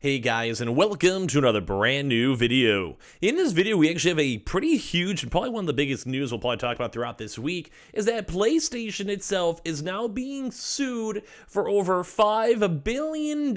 Hey guys, and welcome to another brand new video. In this video, we actually have a pretty huge, and probably one of the biggest news we'll probably talk about throughout this week, is that PlayStation itself is now being sued for over $5 billion.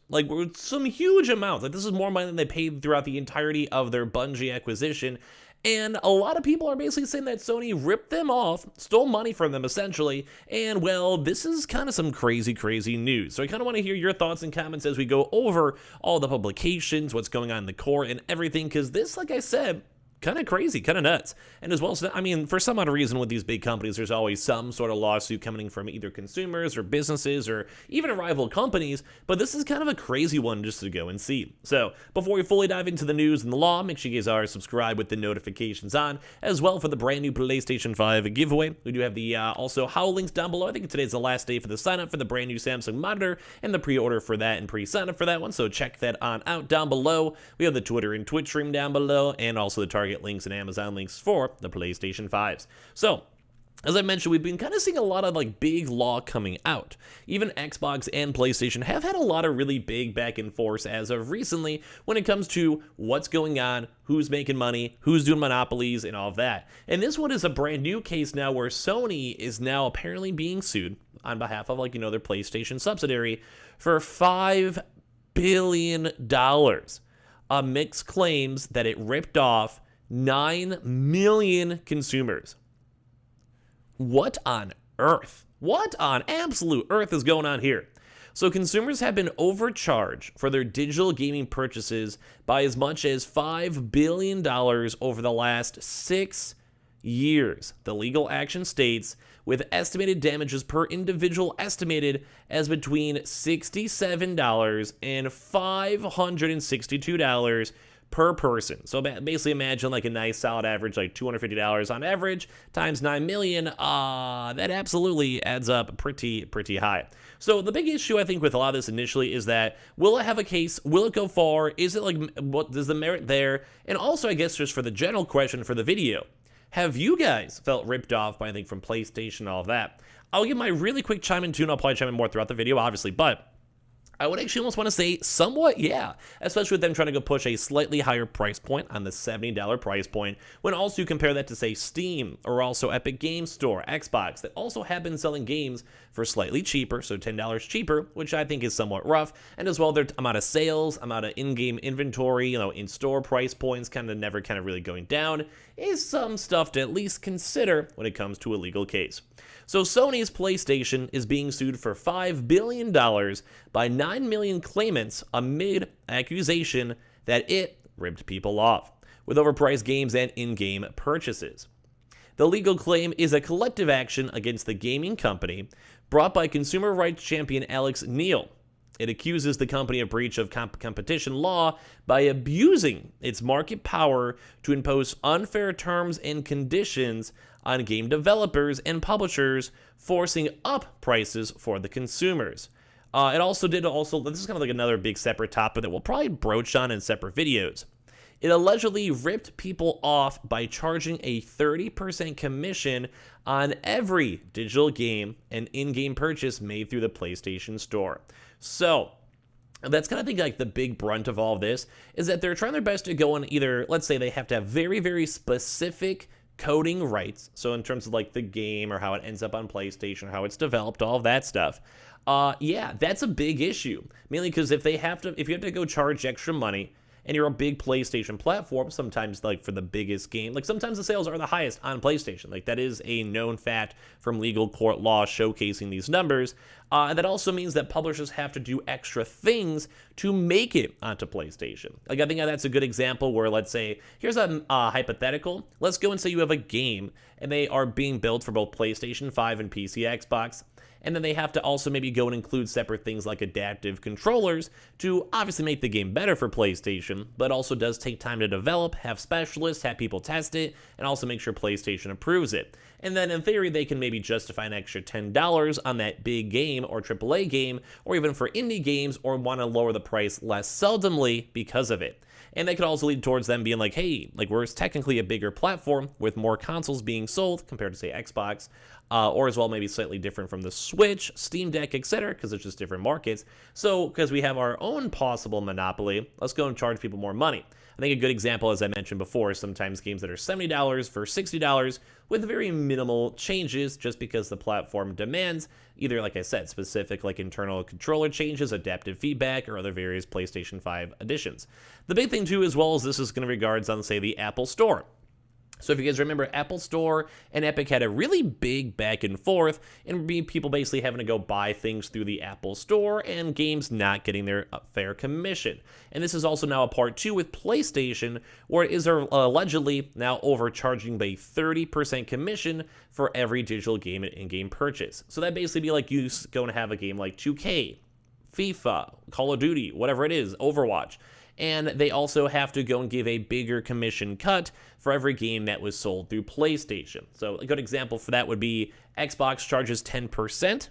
Like, some huge amounts. Like, this is more money than they paid throughout the entirety of their Bungie acquisition. And a lot of people are basically saying that Sony ripped them off, stole money from them essentially, and well, this is kind of some crazy news. So I kind of want to hear your thoughts and comments as we go over all the publications, what's going on in the core and everything, because this, like I said, kind of crazy, kind of nuts. And as well, I mean, for some odd reason with these big companies, there's always some sort of lawsuit coming from either consumers or businesses or even rival companies, but this is kind of a crazy one just to go and see. So before we fully dive into the news and the law, make sure you guys are subscribed with the notifications on, as well for the brand new PlayStation 5 giveaway. We do have the also how links down below. I think today's the last day for the sign up for the brand new Samsung monitor and the pre-order for that and pre-sign up for that one, so check that on out down below. We have the Twitter and Twitch stream down below, and also the Target links and Amazon links for the PlayStation 5s. So, as I mentioned, we've been kind of seeing a lot of like big law coming out. Even Xbox and PlayStation have had a lot of really big back and forth as of recently when it comes to what's going on, who's making money, who's doing monopolies, and all of that. And this one is a brand new case now where Sony is now apparently being sued on behalf of, like, you know, their PlayStation subsidiary for $5 billion. Mix claims that it ripped off 9 million consumers. What on earth? What on absolute earth is going on here? So consumers have been overcharged for their digital gaming purchases by as much as $5 billion over the last 6 years. The legal action states, with estimated damages per individual estimated as between $67 and $562 per person. So basically imagine like a nice solid average, like $250 on average times 9 million. That absolutely adds up pretty high. So the big issue I think with a lot of this initially is that, will it have a case? Will it go far? Is it like, what does the merit there? And also, I guess just for the general question for the video, have you guys felt ripped off by anything from PlayStation and all of that? I'll give my really quick chime in too, and I'll probably chime in more throughout the video, obviously, but I would actually almost want to say somewhat, yeah, especially with them trying to go push a slightly higher price point on the $70 price point, when also you compare that to, say, Steam or also Epic Games Store, Xbox, that also have been selling games for slightly cheaper, so $10 cheaper, which I think is somewhat rough, and as well their amount of sales, amount of in-game inventory, you know, in-store price points never really going down, is some stuff to at least consider when it comes to a legal case. So Sony's PlayStation is being sued for $5 billion by 9 million claimants amid accusation that it ripped people off with overpriced games and in-game purchases. The legal claim is a collective action against the gaming company brought by consumer rights champion Alex Neil. It accuses the company of breach of competition law by abusing its market power to impose unfair terms and conditions on game developers and publishers, forcing up prices for the consumers. It also this is kind of like another big separate topic that we'll probably broach on in separate videos. It allegedly ripped people off by charging a 30% commission on every digital game and in-game purchase made through the PlayStation Store. So that's kind of like the big brunt of all of this, is that they're trying their best to go on either, let's say they have to have very specific coding rights, so in terms of like the game or how it ends up on PlayStation or how it's developed, all of that stuff. Yeah, that's a big issue, mainly because if you have to go charge extra money and you're a big PlayStation platform, sometimes like for the biggest game, like sometimes the sales are the highest on PlayStation. Like that is a known fact from legal court law showcasing these numbers. That also means that publishers have to do extra things to make it onto PlayStation. Like I think that's a good example where, let's say, here's a hypothetical. Let's go and say you have a game and they are being built for both PlayStation 5 and PC, Xbox. And then they have to also maybe go and include separate things like adaptive controllers to obviously make the game better for PlayStation, but also does take time to develop, have specialists, have people test it, and also make sure PlayStation approves it. And then in theory, they can maybe justify an extra $10 on that big game or AAA game, or even for indie games, or want to lower the price less seldomly because of it. And that could also lead towards them being like, hey, like we're technically a bigger platform with more consoles being sold compared to, say, Xbox. or as well maybe slightly different from the Switch, Steam Deck, etc., because it's just different markets. So because we have our own possible monopoly, let's go and charge people more money. I think a good example, as I mentioned before, sometimes games that are $70 for $60 with very minimal changes just because the platform demands either, like I said, specific like internal controller changes, adaptive feedback, or other various PlayStation 5 additions. The big thing too as well is this is going to regards on, say, the Apple Store. So if you guys remember, Apple Store and Epic had a really big back and forth, and people basically having to go buy things through the Apple Store and games not getting their fair commission. And this is also now a part 2 with PlayStation, where it is allegedly now overcharging by 30% commission for every digital game and in-game purchase. So that basically be like you go and have a game like 2K, FIFA, Call of Duty, whatever it is, Overwatch. And they also have to go and give a bigger commission cut for every game that was sold through PlayStation. So a good example for that would be Xbox charges 10%,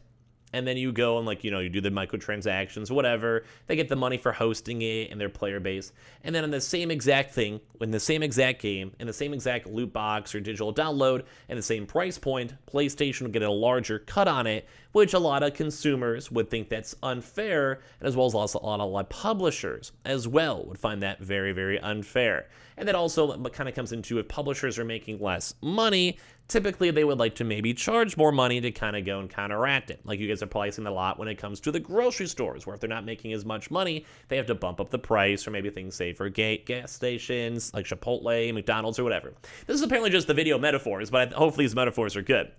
and then you go and you do the microtransactions, whatever. They get the money for hosting it and their player base. And then on the same exact thing, in the same exact game, in the same exact loot box or digital download, and the same price point, PlayStation would get a larger cut on it, which a lot of consumers would think that's unfair, and as well as a lot of publishers as well would find that very, very unfair. And that also kind of comes into if publishers are making less money, typically they would like to maybe charge more money to kind of go and counteract it. Like you guys are probably seeing a lot when it comes to the grocery stores, where if they're not making as much money, they have to bump up the price, or maybe things, say, for gas stations, like Chipotle, McDonald's, or whatever. This is apparently just the video metaphors, but hopefully these metaphors are good.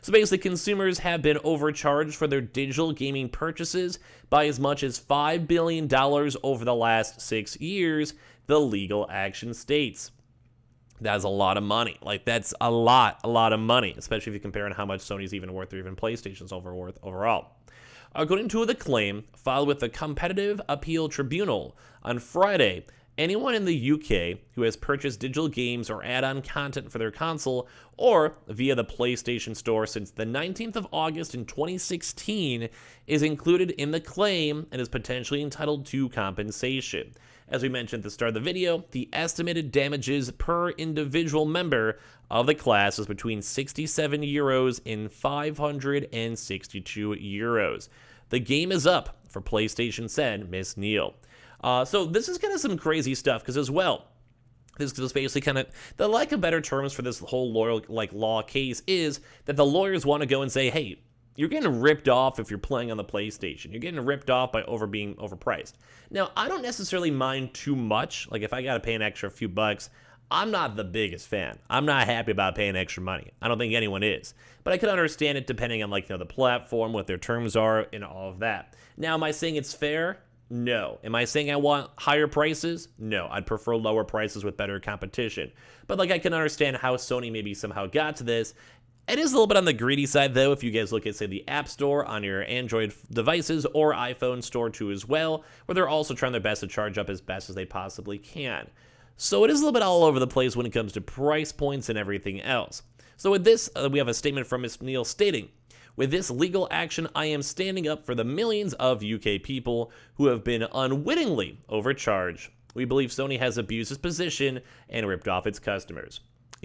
So basically, consumers have been overcharged for their digital gaming purchases by as much as $5 billion over the last 6 years, the legal action states. That's a lot of money. That's a lot of money, especially if you compare on how much Sony's even worth, or even PlayStation's worth overall. According to the claim filed with the Competitive Appeal Tribunal on Friday, anyone in the UK who has purchased digital games or add-on content for their console or via the PlayStation Store since the 19th of August in 2016 is included in the claim and is potentially entitled to compensation. As we mentioned at the start of the video, the estimated damages per individual member of the class is between 67 euros and 562 euros. The game is up for PlayStation, said Miss Neal. So this is kind of some crazy stuff, because as well, this is basically kind of, the lack of better terms for this whole law case is that the lawyers want to go and say, hey, you're getting ripped off if you're playing on the PlayStation. You're getting ripped off by being overpriced. Now, I don't necessarily mind too much. Like, if I got to pay an extra few bucks, I'm not the biggest fan. I'm not happy about paying extra money. I don't think anyone is. But I can understand it depending on, the platform, what their terms are, and all of that. Now, am I saying it's fair? No. Am I saying I want higher prices? No. I'd prefer lower prices with better competition. But, I can understand how Sony maybe somehow got to this. It is a little bit on the greedy side, though, if you guys look at, say, the App Store on your Android devices or iPhone Store, too, as well, where they're also trying their best to charge up as best as they possibly can. So it is a little bit all over the place when it comes to price points and everything else. So with this, we have a statement from Ms. Neal stating, "With this legal action, I am standing up for the millions of UK people who have been unwittingly overcharged. We believe Sony has abused its position and ripped off its customers.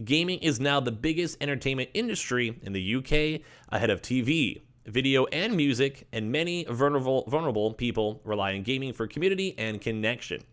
Gaming is now the biggest entertainment industry in the UK, ahead of TV, video, and music, and many vulnerable people rely on gaming for community and connection.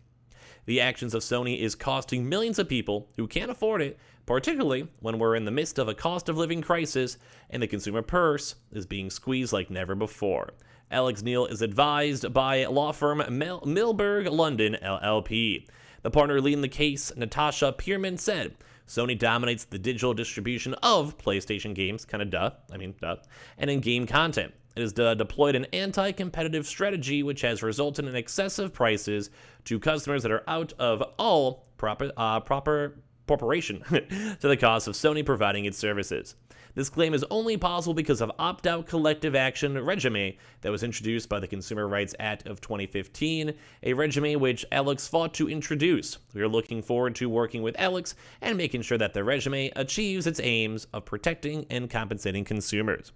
The actions of Sony is costing millions of people who can't afford it, particularly when we're in the midst of a cost of living crisis and the consumer purse is being squeezed like never before." Alex Neal is advised by law firm Milberg London LLP. The partner leading the case, Natasha Pierman, said, "Sony dominates the digital distribution of PlayStation games, and in-game content. It has deployed an anti-competitive strategy which has resulted in excessive prices to customers that are out of all proper proportion to the cost of Sony providing its services. This claim is only possible because of opt-out collective action regime that was introduced by the Consumer Rights Act of 2015, a regime which Alex fought to introduce. We are looking forward to working with Alex and making sure that the regime achieves its aims of protecting and compensating consumers.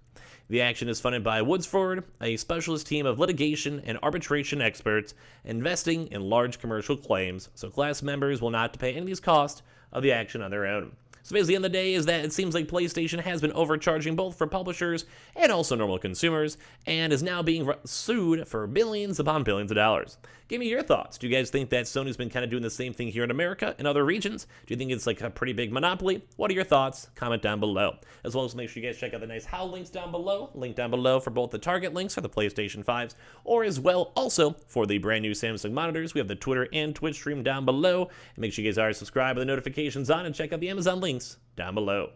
The action is funded by Woodsford, a specialist team of litigation and arbitration experts investing in large commercial claims, so class members will not have to pay any of these costs of the action on their own. So basically, the end of the day is that it seems like PlayStation has been overcharging both for publishers and also normal consumers, and is now being sued for billions upon billions of dollars. Give me your thoughts. Do you guys think that Sony's been kind of doing the same thing here in America and other regions? Do you think it's like a pretty big monopoly? What are your thoughts? Comment down below. As well as make sure you guys check out the nice how links down below. Link down below for both the Target links for the PlayStation 5s, or as well also for the brand new Samsung monitors. We have the Twitter and Twitch stream down below. And make sure you guys are subscribed with the notifications on and check out the Amazon links down below.